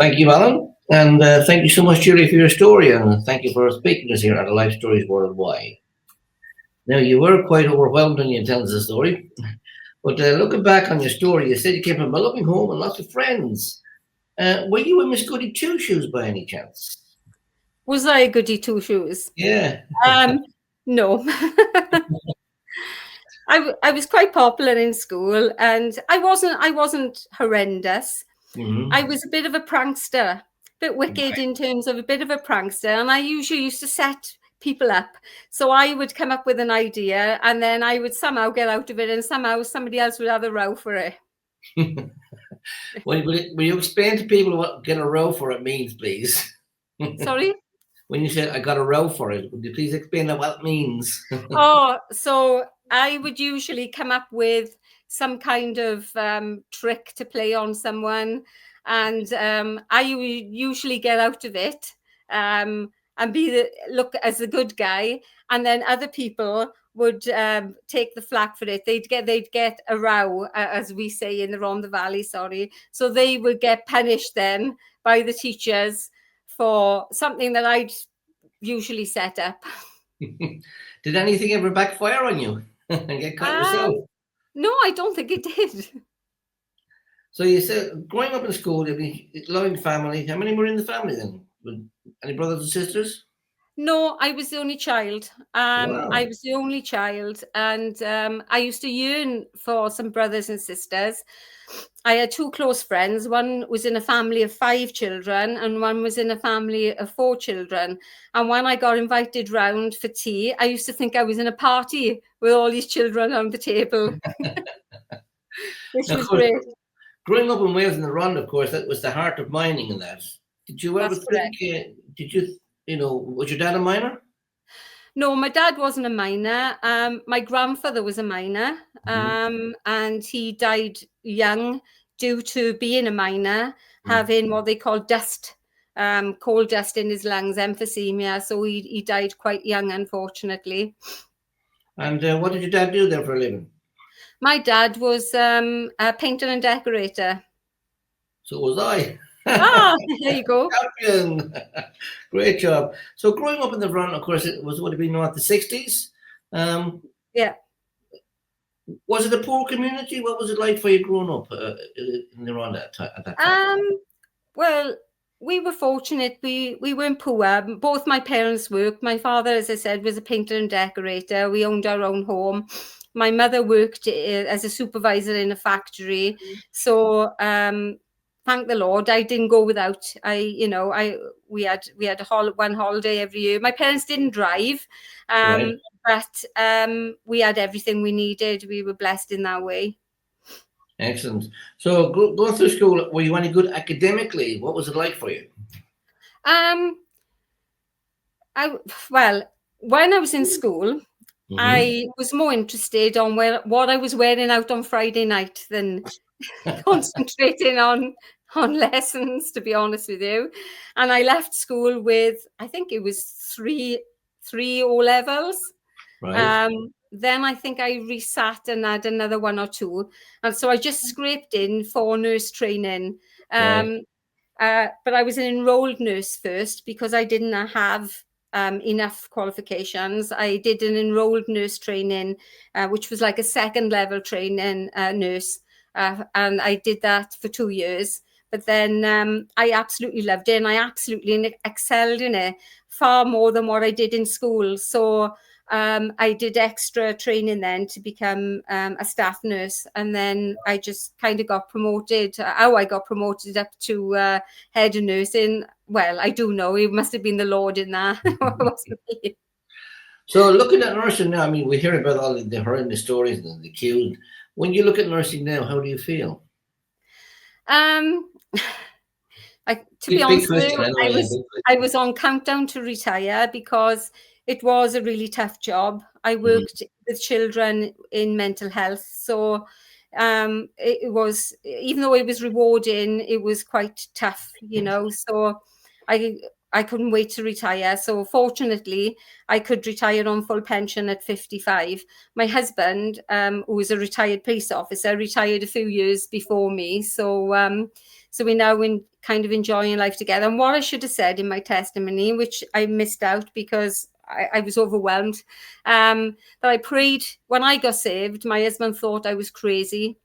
Thank you, Alan. And thank you so much, Julie, for your story. And thank you for speaking to us here at the Life Stories Worldwide. Now, you were quite overwhelmed when you tell us the story. But looking back on your story, you said you came from a loving home and lots of friends. Were you a Miss Goody Two Shoes by any chance? Was I a goody two shoes? Yeah. No. I was quite popular in school, and I wasn't horrendous. Mm-hmm. I was a bit of a prankster, a bit wicked in terms of a bit of a prankster, and I usually used to set people up. So I would come up with an idea, and then I would somehow get out of it, and somehow somebody else would have a row for it. Will you explain to people what get a row for it means, please? Sorry? When you said I got a row for it, would you please explain what it means? So I would usually come up with some kind of trick to play on someone, and I would usually get out of it and look as the good guy, and then other people would take the flak for it. They'd get a row, as we say in the Rhondda Valley. So they would get punished then by the teachers for something that I'd usually set up. Did anything ever backfire on you and get caught yourself? No, I don't think it did. So you said growing up in school, you'd be a loving family. How many were in the family then? Any brothers and sisters? No, I was the only child. Wow. I was the only child, and I used to yearn for some brothers and sisters. I had two close friends. One was in a family of 5 children, and one was in a family of 4 children. And when I got invited round for tea, I used to think I was in a party with all these children on the table, which was great. Growing up in Wales and the Rhondda, of course, that was the heart of mining and that. Did you ever think, was your dad a miner? No, my dad wasn't a miner. My grandfather was a miner, and he died young due to being a miner, having what they call dust, coal dust in his lungs, emphysema. So he died quite young, unfortunately. And what did your dad do then for a living? My dad was a painter and decorator. So was I. There you go. Champion. Great job. So growing up in the Rhondda, of course, it would have been the 60s. Yeah. Was it a poor community? What was it like for you growing up in the Rhondda at that time? Well, we were fortunate. We weren't poor. Both my parents worked. My father, as I said, was a painter and decorator. We owned our own home. My mother worked as a supervisor in a factory. So thank the Lord, I didn't go without. We had one holiday every year. My parents didn't drive, but we had everything we needed. We were blessed in that way. Excellent. So going through school, were you any good academically? What was it like for you? When I was in school, I was more interested on what I was wearing out on Friday night than concentrating on lessons, to be honest with you. And I left school with, I think it was three O levels. Right. Then I think I resat and had another 1 or 2. And so I just scraped in for nurse training. But I was an enrolled nurse first because I didn't have enough qualifications. I did an enrolled nurse training, which was like a 2nd level training nurse. And I did that for 2 years. But then I absolutely loved it, and I absolutely excelled in it, far more than what I did in school. So I did extra training then to become a staff nurse, and then I just kind of got promoted. I got promoted up to head of nursing. Well, I do know it must have been the Lord in that. It wasn't me. So looking at nursing now, I mean, we hear about all the horrendous stories and the Cude. When you look at nursing now, how do you feel? To be honest with you, I was on countdown to retire because it was a really tough job. I worked with children in mental health. So it was, even though it was rewarding, it was quite tough, So I couldn't wait to retire. So fortunately, I could retire on full pension at 55. My husband, who was a retired police officer, retired a few years before me. So So we're now kind of enjoying life together. And what I should have said in my testimony, which I missed out because I was overwhelmed, that I prayed when I got saved. My husband thought I was crazy,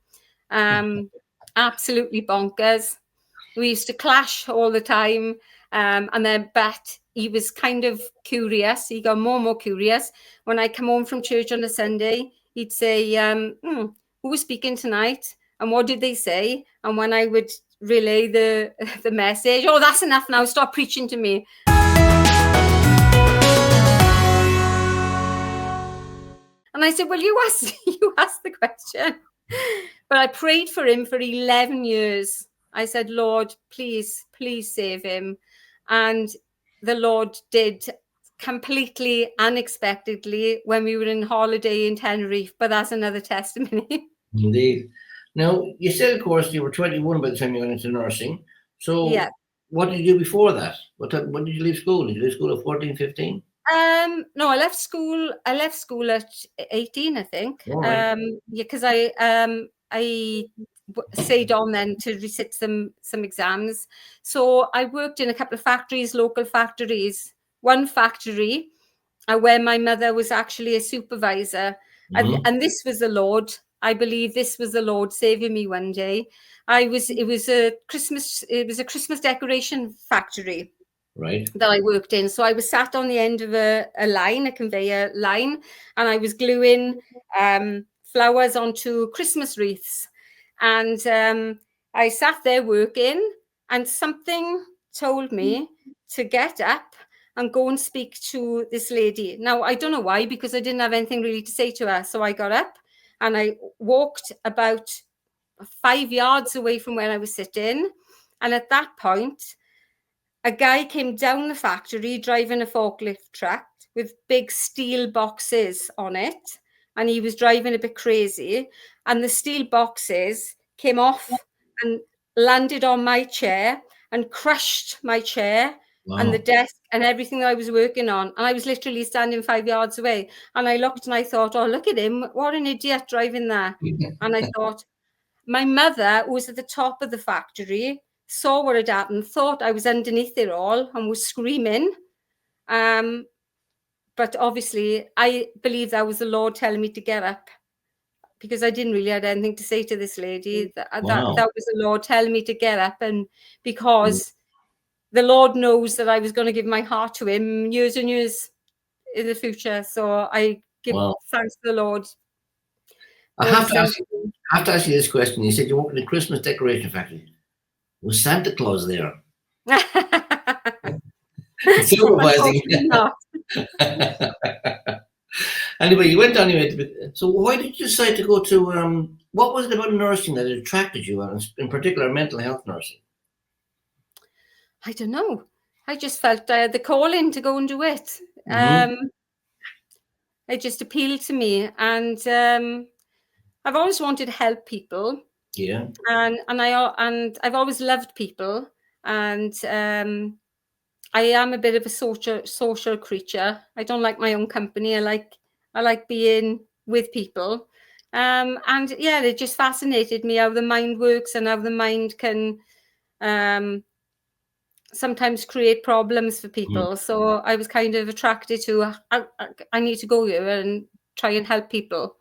absolutely bonkers. We used to clash all the time, but he was kind of curious. He got more and more curious. When I come home from church on a Sunday, he'd say, who was speaking tonight? And what did they say? And when I would relay the message, oh, that's enough now, stop preaching to me. And I said, well, you asked the question. But I prayed for him for 11 years. I said, Lord, please save him. And the Lord did, completely unexpectedly, when we were in holiday in Tenerife. But that's another testimony. Indeed. Now, you said, of course, you were 21 by the time you went into nursing. So yeah. What did you do before that? When did you leave school? Did you leave school at 14, 15? No, I left school at 18, I think. Right. Because I stayed on then to resit some exams. So I worked in a couple of factories, local factories. One factory where my mother was actually a supervisor, and this was the Lord. I believe this was the Lord saving me one day. It was a Christmas decoration factory. Right. That I worked in. So I was sat on the end of a conveyor line, and I was gluing flowers onto Christmas wreaths. And I sat there working, and something told me to get up and go and speak to this lady. Now, I don't know why, because I didn't have anything really to say to her. So I got up and I walked about 5 yards away from where I was sitting. And at that point, a guy came down the factory driving a forklift truck with big steel boxes on it, and he was driving a bit crazy, and the steel boxes came off and landed on my chair and crushed my chair. Wow. And the desk and everything that I was working on, and I was literally standing 5 yards away, and I looked and I thought, oh, look at him, what an idiot driving there. And I thought, my mother, who was at the top of the factory, saw what had happened, thought I was underneath it all and was screaming. But obviously, I believe that was the Lord telling me to get up, because I didn't really have anything to say to this lady. That was the Lord telling me to get up, and because the Lord knows that I was going to give my heart to him years and years in the future. So I give thanks to the Lord. I have to ask you this question. You said you worked in a Christmas decoration factory. Was Santa Claus there? Supervising. Not. Anyway, you went anyway. So why did you decide to go to, what was it about nursing that attracted you, and in particular mental health nursing? I don't know. I just felt I had the calling to go and do it. It just appealed to me, and I've always wanted to help people. Yeah. And I've always loved people, and I am a bit of a social creature. I don't like my own company. I like being with people. And yeah, it just fascinated me how the mind works and how the mind can sometimes create problems for people. So I was kind of attracted to, I need to go here and try and help people.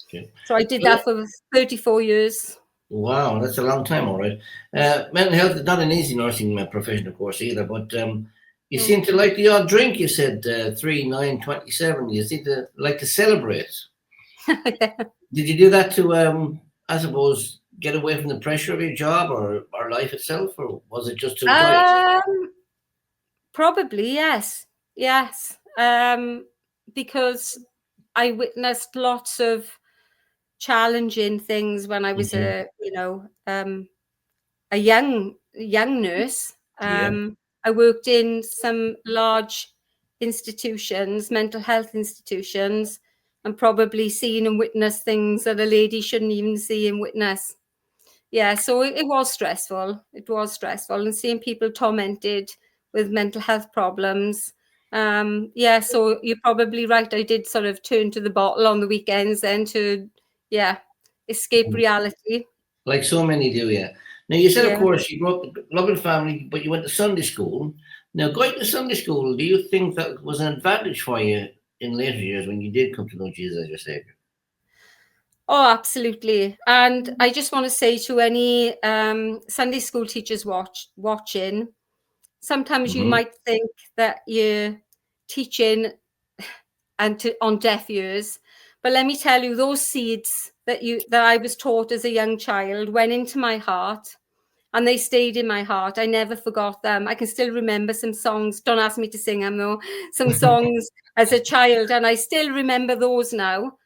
Okay. So I did that for 34 years. Wow, that's a long time, all right. Mental health is not an easy nursing profession, of course, either, but you seem to like the odd drink. You said 3, 9, 27. You seem to like to celebrate. Yeah. Did you do that to, I suppose, get away from the pressure of your job or life itself, or was it just to enjoy it? Probably, yes. Yes. Because I witnessed lots of challenging things when I was a young nurse. I worked in some large institutions, mental health institutions, and probably seen and witnessed things that a lady shouldn't even see and witness. Yeah, so it was stressful. It was stressful, and seeing people tormented with mental health problems. Yeah, so you're probably right. I did sort of turn to the bottle on the weekends then to, escape reality. Like so many do, yeah. Now, you said, of Yeah. course, you grew up in a loving family, but you went to Sunday school. Now, going to Sunday school, do you think that was an advantage for you in later years when you did come to know Jesus as your Savior? Oh, absolutely. And I just want to say to any Sunday school teachers watching, sometimes you Mm-hmm. might think that you're teaching on deaf ears, but let me tell you, those seeds that I was taught as a young child went into my heart, and they stayed in my heart. I never forgot them. I can still remember some songs. Don't ask me to sing them though. Some songs as a child, and I still remember those now.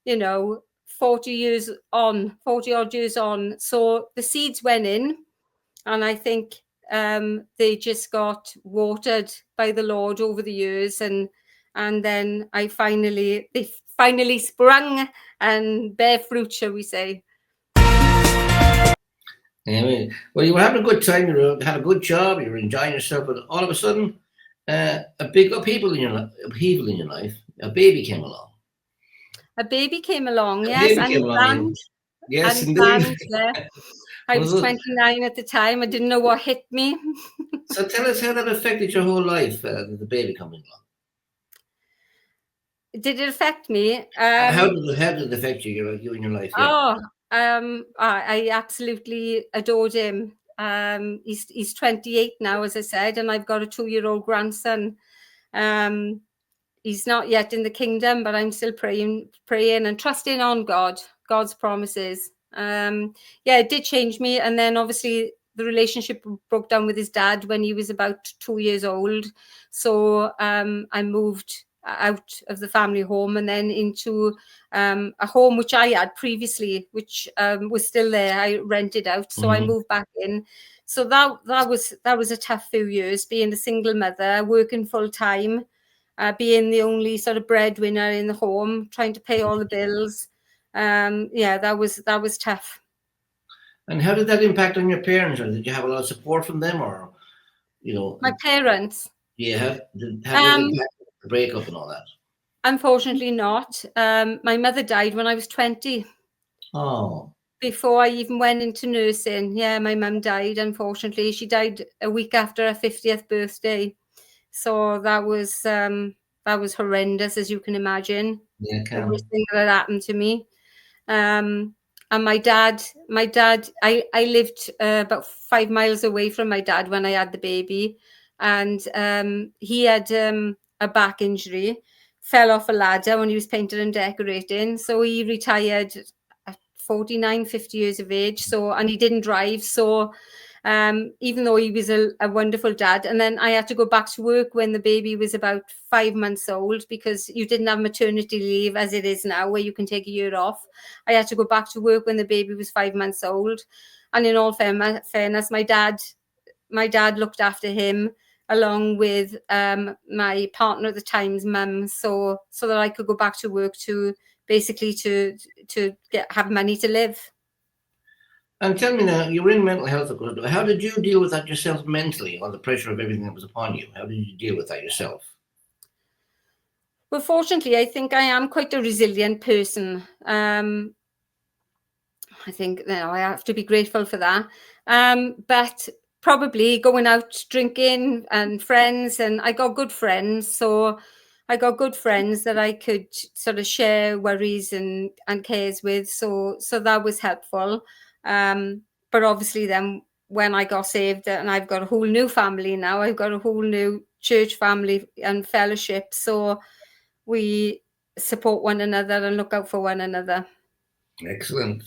40 odd years on. So the seeds went in, and I think they just got watered by the Lord over the years, and then they finally sprung and bear fruit, shall we say. Well, you were having a good time. Had a good job. You were enjoying yourself, but all of a sudden, a big upheaval in your life. A baby came along. A baby came along, A yes, baby and came along. Yes, indeed. planned, yeah. I One of was those- 29 at the time. I didn't know what hit me. So tell us how that affected your whole life. The baby coming along. Did it affect me? How did it affect you in your life? Yeah. Oh, I absolutely adored him. He's 28 now, as I said, and I've got a 2-year-old grandson. He's not yet in the kingdom, but I'm still praying and trusting on God's promises. Yeah, it did change me. And then obviously the relationship broke down with his dad when he was about 2 years old. So I moved out of the family home and then into a home which I had previously, which was still there. I rented out, so I Mm-hmm. moved back in. So that was a tough few years, being a single mother, working full time, being the only sort of breadwinner in the home, trying to pay all the bills. Yeah, that was tough. And how did that impact on your parents? Or did you have a lot of support from them, or My parents, yeah, how did it um, impact the breakup and all that? unfortunately not. My mother died when I was 20. Oh, Before I even went into nursing. Yeah, my mum died, unfortunately. She died a week after her 50th birthday. So that was horrendous, as you can imagine. yeah, Cam. Everything that happened to me. And my dad, I lived about 5 miles away from my dad when I had the baby, and he had a back injury, fell off a ladder when he was painting and decorating. So he retired at 49, 50 years of age. So, and he didn't drive. So even though he was a wonderful dad. And then I had to go back to work when the baby was about 5 months old, because you didn't have maternity leave as it is now, where you can take a year off. I had to go back to work when the baby was 5 months old. And in all fairness, my dad looked after him along with my partner at the time's mum, so that I could go back to work to basically to have money to live. And tell me now, you were in mental health, of course. How did you deal with that yourself mentally, on the pressure of everything that was upon you? How did you deal with that yourself? Well, fortunately, I think I am quite a resilient person. I think I have to be grateful for that. But probably going out drinking and friends, and I got good friends. So I got good friends that I could sort of share worries and cares with. So that was helpful. But obviously then when I got saved, and I've got a whole new family now, I've got a whole new church family and fellowship. So we support one another and look out for one another. Excellent.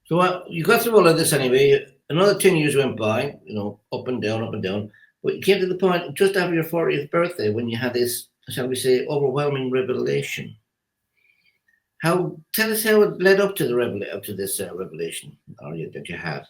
So you got through all of this anyway. Another 10 years went by, up and down, up and down. But you came to the point just after your 40th birthday when you had this, shall we say, overwhelming revelation. Tell us how it led up to this revelation that you had.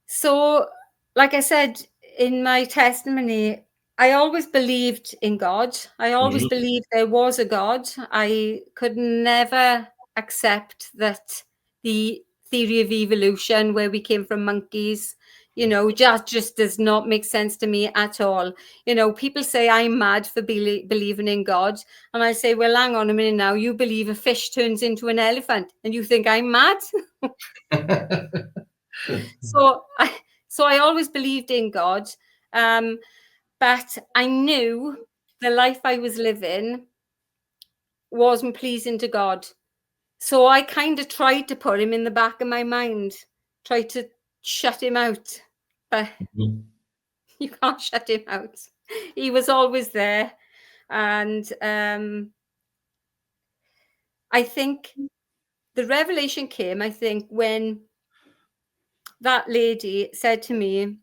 So, like I said in my testimony, I always believed in God. I always believed there was a God. I could never accept that the theory of evolution, where we came from monkeys, just does not make sense to me at all. People say I'm mad for believing in God. And I say, well, hang on a minute now. You believe a fish turns into an elephant and you think I'm mad? So I always believed in God, but I knew the life I was living wasn't pleasing to God. So I kind of tried to put him in the back of my mind, tried to shut him out, but you can't shut him out. He was always there. And I think the revelation came, I think, when that lady said to me,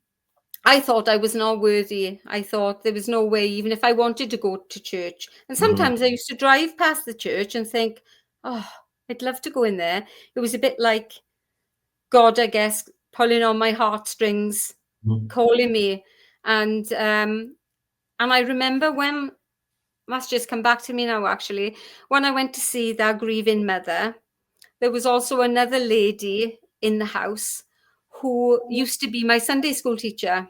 I thought I was not worthy. I thought there was no way, even if I wanted to go to church. And sometimes I used to drive past the church and think, oh, I'd love to go in there. It was a bit like God, I guess, pulling on my heartstrings, calling me. And I remember when, that's just come back to me now, actually, when I went to see that grieving mother, there was also another lady in the house who used to be my Sunday school teacher.